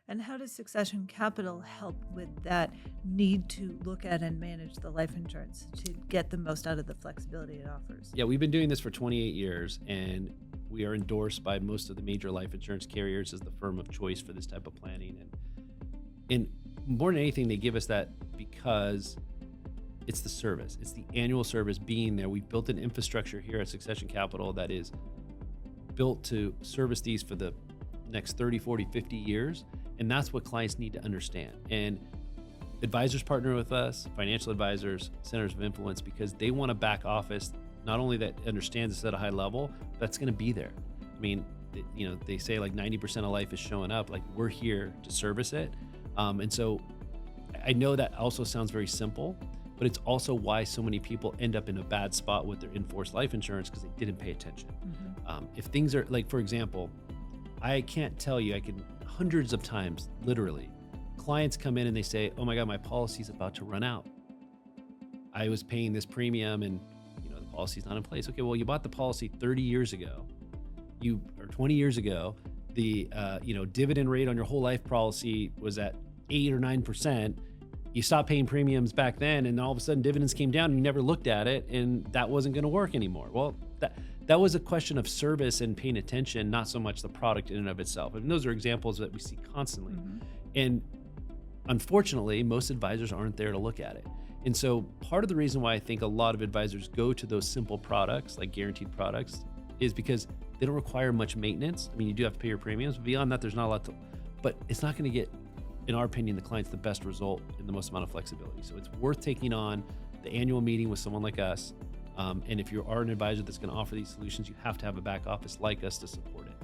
And how does Succession Capital help with that need to look at and manage the life insurance to get the most out of the flexibility it offers? Yeah, we've been doing this for 28 years, and we are endorsed by most of the major life insurance carriers as the firm of choice for this type of planning. And more than anything, they give us that because it's the service. It's the annual service being there. We've built an infrastructure here at Succession Capital that is built to service these for the next 30, 40, 50 years. And that's what clients need to understand. And advisors partner with us, financial advisors, centers of influence, because they want a back office, not only that understands this at a high level, that's going to be there. I mean, they say like 90% of life is showing up, like we're here to service it. And so I know that also sounds very simple, but it's also why so many people end up in a bad spot with their in-force life insurance because they didn't pay attention. If things are like, for example, I can't tell you, I can hundreds of times, literally, clients come in and they say, oh my God, my policy's about to run out. I was paying this premium and the policy's not in place. Okay, well, you bought the policy 30 years ago, or 20 years ago, the dividend rate on your whole life policy was at 8 or 9%. You stopped paying premiums back then, and all of a sudden dividends came down and you never looked at it, and that wasn't going to work anymore. Well, that was a question of service and paying attention, not so much the product in and of itself. And those are examples that we see constantly. And unfortunately, most advisors aren't there to look at it. And so part of the reason why I think a lot of advisors go to those simple products, like guaranteed products, is because they don't require much maintenance. I mean, you do have to pay your premiums, but beyond that, there's not a lot but it's not going to get, in our opinion, the client's the best result and the most amount of flexibility. So it's worth taking on the annual meeting with someone like us. And if you are an advisor that's going to offer these solutions, you have to have a back office like us to support it.